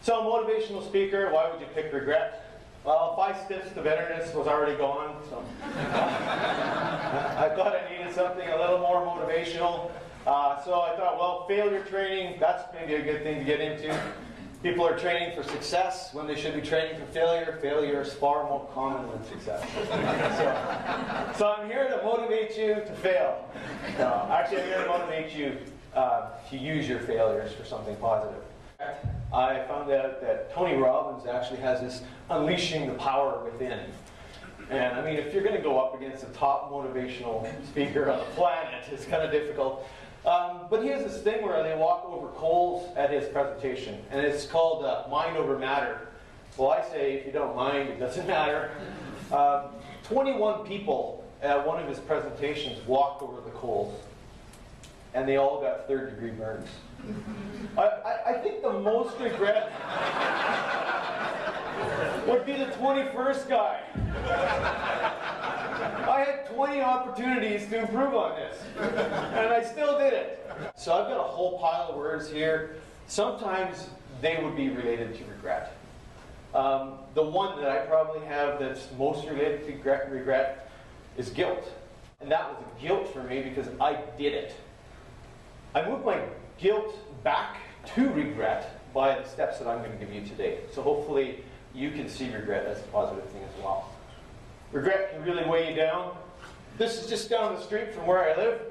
So, motivational speaker, why would you pick regret? Well, 5 steps to betterness was already gone, so I thought I needed something a little more motivational. So I thought, well, failure training, that's maybe a good thing to get into. People are training for success when they should be training for failure. Failure is far more common than success. So I'm here to motivate you to fail. Actually, I'm here to motivate you to use your failures for something positive. I found out that Tony Robbins actually has this unleashing the power within. And I mean, if you're going to go up against a top motivational speaker on the planet, it's kind of difficult. But he has this thing where they walk over coals at his presentation, and it's called mind over matter. Well, I say, if you don't mind, it doesn't matter. 21 people at one of his presentations walked over the coals, and they all got third-degree burns. I think the most regret would be the 21st guy. I had 20 opportunities to improve on this, and I still did it. So I've got a whole pile of words here. Sometimes they would be related to regret. The one that I probably have that's most related to regret is guilt. And that was a guilt for me because I did it. I moved my guilt back to regret by the steps that I'm going to give you today. So hopefully you can see regret as a positive thing as well. Regret can really weigh you down. This is just down the street from where I live.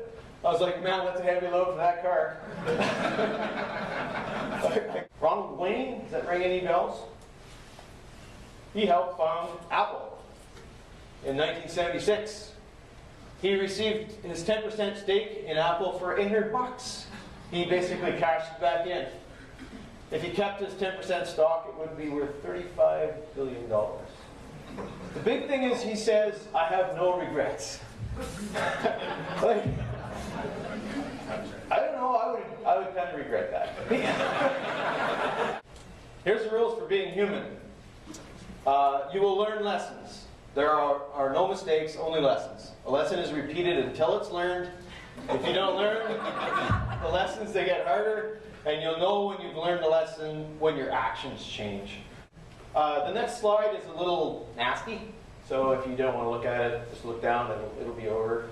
I was like, man, that's a heavy load for that car. Ronald Wayne, does that ring any bells? He helped found Apple in 1976. He received his 10% stake in Apple for $800. He basically cashed it back in. If he kept his 10% stock, it would be worth $35 billion. The big thing is he says, I have no regrets. Like, I don't know, I would kind of regret that. Here's the rules for being human. You will learn lessons. There are no mistakes, only lessons. A lesson is repeated until it's learned. If you don't learn the lessons, they get harder, and you'll know when you've learned a lesson when your actions change. The next slide is a little nasty, so if you don't want to look at it, just look down, it'll be over.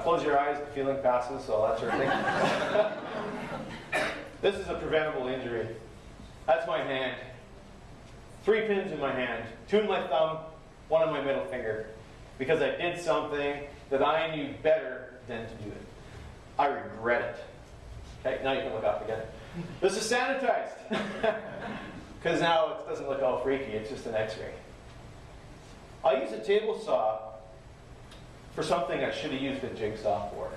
Close your eyes, the feeling passes, so that sort of thing. This is a preventable injury. That's my hand. 3 pins in my hand, 2 in my thumb, 1 on my middle finger, because I did something that I knew better than to do it. I regret it. Okay, now you can look up again. This is sanitized, because now it doesn't look all freaky, it's just an x-ray. I use a table saw for something I should have used a jigsaw for.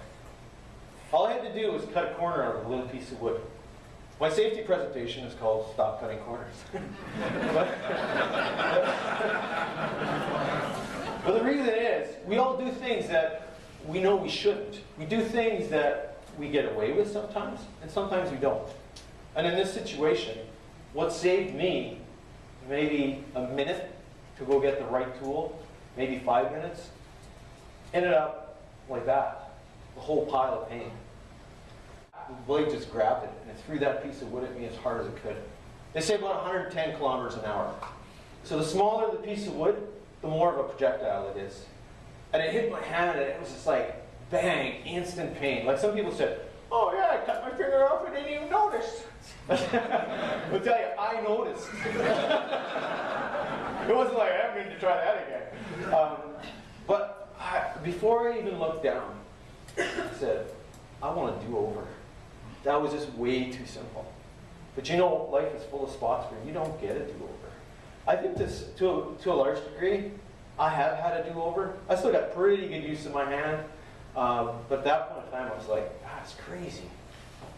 All I had to do was cut a corner out of a little piece of wood. My safety presentation is called Stop Cutting Corners. But the reason is, we all do things that we know we shouldn't. We do things that we get away with sometimes, and sometimes we don't. And in this situation, what saved me maybe a minute to go get the right tool, maybe 5 minutes, ended up like that, the whole pile of pain. The blade just grabbed it, and it threw that piece of wood at me as hard as it could. They say about 110 kilometers an hour. So the smaller the piece of wood, the more of a projectile it is. And it hit my hand, and it was just like, bang, instant pain. Like some people said, oh yeah, I cut my finger off and didn't even notice. I'll tell you, I noticed. It wasn't like, I'm going to try that again. Before I even looked down, I said, I want a do-over. That was just way too simple. But you know, life is full of spots where you don't get a do-over. I think this, to a large degree, I have had a do-over. I still got pretty good use of my hand. But at that point in time, I was like, that's crazy.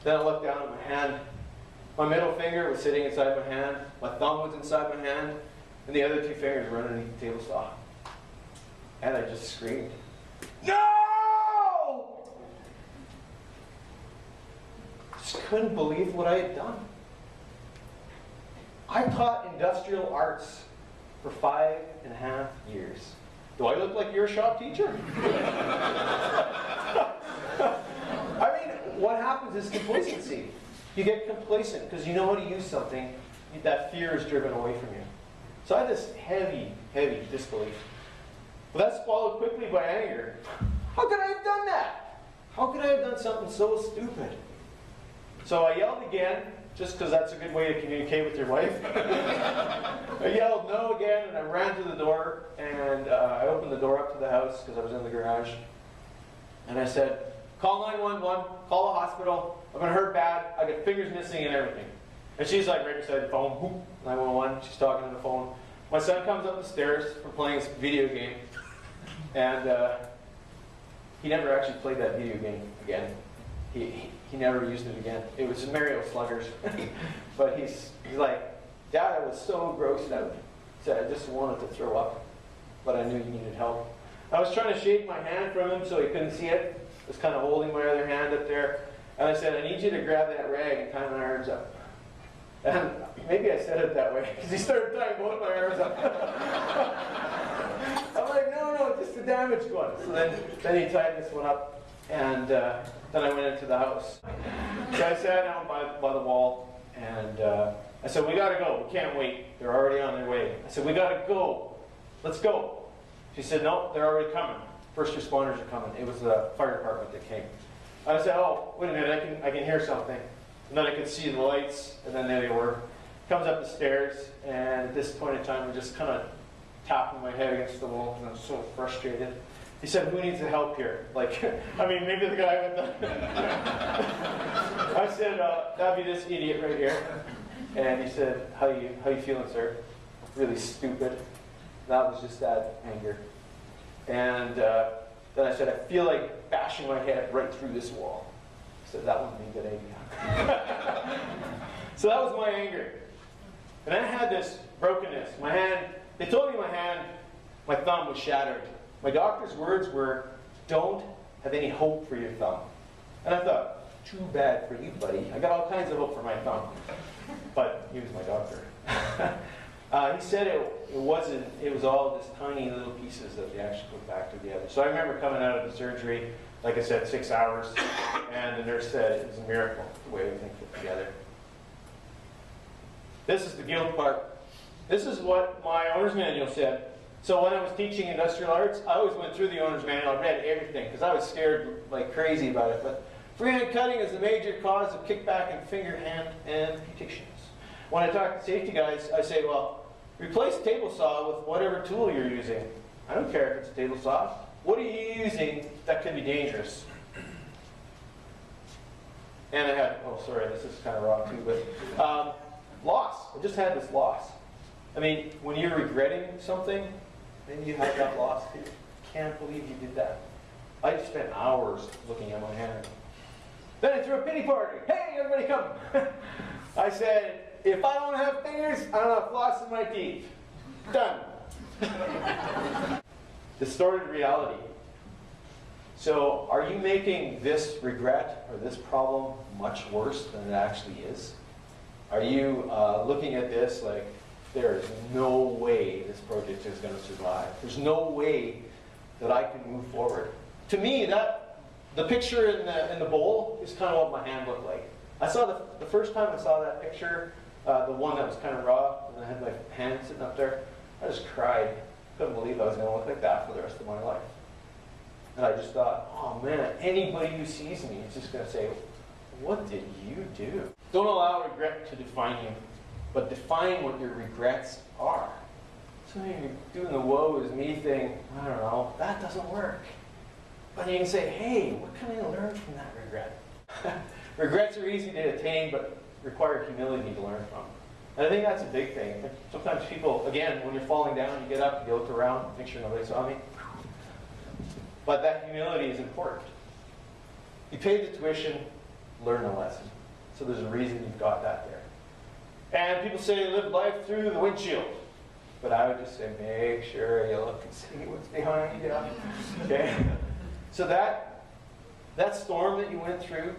Then I looked down at my hand. My middle finger was sitting inside my hand. My thumb was inside my hand. And the other 2 fingers were underneath the table saw. And I just screamed, no! Just couldn't believe what I had done. I taught industrial arts for 5.5 years. Do I look like your shop teacher? I mean, what happens is complacency. You get complacent because you know how to use something that fear is driven away from you. So I had this heavy, heavy disbelief. But that's followed quickly by anger. How could I have done that? How could I have done something so stupid? So I yelled again, just because that's a good way to communicate with your wife. I yelled no again, and I ran to the door, and I opened the door up to the house, because I was in the garage. And I said, call 911, call a hospital, I'm going to hurt bad, I got fingers missing and everything. And she's like right beside the phone, boop, 911, she's talking on the phone. My son comes up the stairs from playing his video game, and he never actually played that video game again. He never used it again. It was Mario Sluggers. But he's like, Dad, I was so grossed out. He said, I just wanted to throw up, but I knew you needed help. I was trying to shake my hand from him so he couldn't see it. I was kind of holding my other hand up there. And I said, I need you to grab that rag and tie my arms up. And maybe I said it that way, because he started tying both my arms up. I'm like, no, just the damaged one. So then he tied this one up, and then I went into the house. So I sat down by the wall, and I said, we gotta go, we can't wait. They're already on their way. I said, we gotta go, let's go. She said, no, they're already coming. First responders are coming. It was the fire department that came. I said, oh, wait a minute, I can hear something. And then I could see the lights, and then there they were. Comes up the stairs, and at this point in time, I'm just kind of tapping my head against the wall, and I'm so frustrated. He said, who needs the help here? Like, I mean, maybe the guy with the... I said, that'd be this idiot right here. And he said, how you feeling, sir? Really stupid. That was just that anger. And then I said, I feel like bashing my head right through this wall. He said, that wouldn't be a good idea. So that was my anger. And I had this brokenness. My hand, they told me my thumb was shattered. My doctor's words were, don't have any hope for your thumb. And I thought, too bad for you, buddy. I got all kinds of hope for my thumb. But he was my doctor. He said it was all just tiny little pieces that they actually put back together. So I remember coming out of the surgery, like I said, 6 hours, and the nurse said it was a miracle, the way everything fit together. This is the guilt part. This is what my owner's manual said. So when I was teaching industrial arts, I always went through the owner's manual. I read everything, because I was scared like crazy about it. But freehand cutting is the major cause of kickback and finger hand amputations. When I talk to safety guys, I say, well, replace a table saw with whatever tool you're using. I don't care if it's a table saw. What are you using that could be dangerous? And I had, oh sorry, this is kind of raw too, but loss. I just had this loss. I mean, when you're regretting something, then you have that loss. You can't believe you did that. I just spent hours looking at my hand. Then I threw a pity party. Hey, everybody come. I said, if I don't have fingers, I don't have floss in my teeth. Done. Distorted reality. So are you making this regret or this problem much worse than it actually is? Are you looking at this like, there is no way this project is going to survive. There's no way that I can move forward. To me, the picture in the bowl is kind of what my hand looked like. I saw the first time I saw that picture, the one that was kind of raw, and I had my hand sitting up there, I just cried. Couldn't believe I was going to look like that for the rest of my life. And I just thought, oh man, anybody who sees me is just going to say, what did you do? Don't allow regret to define you, but define what your regrets are. So you're doing the woe is me thing, I don't know, that doesn't work. But you can say, hey, what can I learn from that regret? Regrets are easy to attain, but require humility to learn from. And I think that's a big thing. Sometimes people, again, when you're falling down, you get up, you look around, make sure nobody saw me. But that humility is important. You paid the tuition, learn a lesson. So there's a reason you've got that there. And people say live life through the windshield. But I would just say make sure you look and see what's behind you. Okay? So that storm that you went through,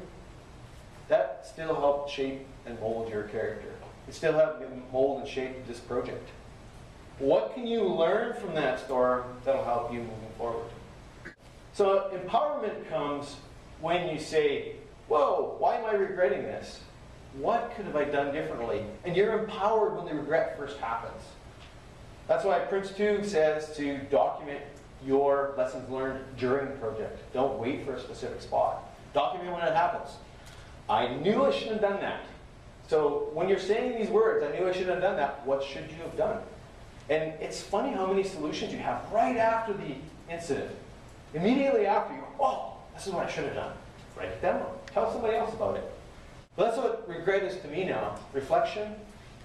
that still helped shape and mold your character. It still helped mold and shape this project. What can you learn from that storm that'll help you moving forward? So empowerment comes when you say, whoa, why am I regretting this? what could have I done differently? And you're empowered when the regret first happens. That's why Prince 2 says to document your lessons learned during the project. Don't wait for a specific spot. Document when it happens. I knew I shouldn't have done that. So when you're saying these words, I knew I shouldn't have done that, what should you have done? And it's funny how many solutions you have right after the incident. Immediately after, you go, oh, this is what I should have done. Write it down. Tell somebody else about it. So that's what regret is to me now. Reflection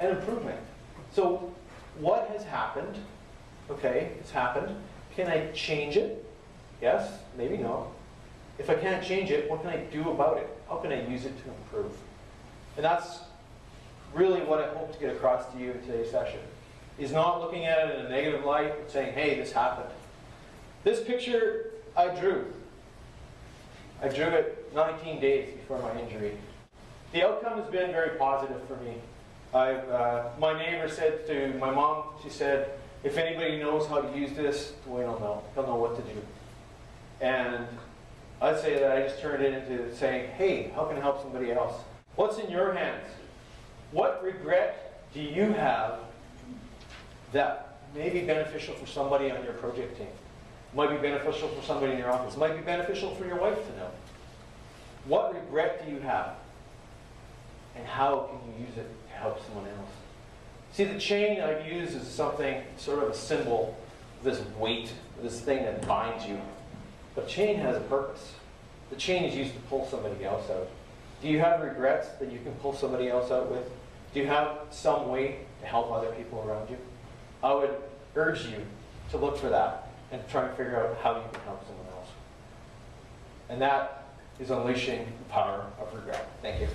and improvement. So what has happened? Okay, it's happened. Can I change it? Yes, maybe no. If I can't change it, what can I do about it? How can I use it to improve? And that's really what I hope to get across to you in today's session. Is not looking at it in a negative light and saying, hey, this happened. This picture I drew. I drew it 19 days before my injury. The outcome has been very positive for me. My neighbor said to my mom, she said, if anybody knows how to use this, Dwayne will know. He'll know what to do. And I'd say that I just turned it into saying, hey, how can I help somebody else? What's in your hands? What regret do you have that may be beneficial for somebody on your project team? Might be beneficial for somebody in your office. Might be beneficial for your wife to know. What regret do you have? And how can you use it to help someone else? See, the chain I've used is something, sort of a symbol, this weight, this thing that binds you. But chain has a purpose. The chain is used to pull somebody else out. Do you have regrets that you can pull somebody else out with? Do you have some way to help other people around you? I would urge you to look for that and try and figure out how you can help someone else. And that is unleashing the power of regret. Thank you.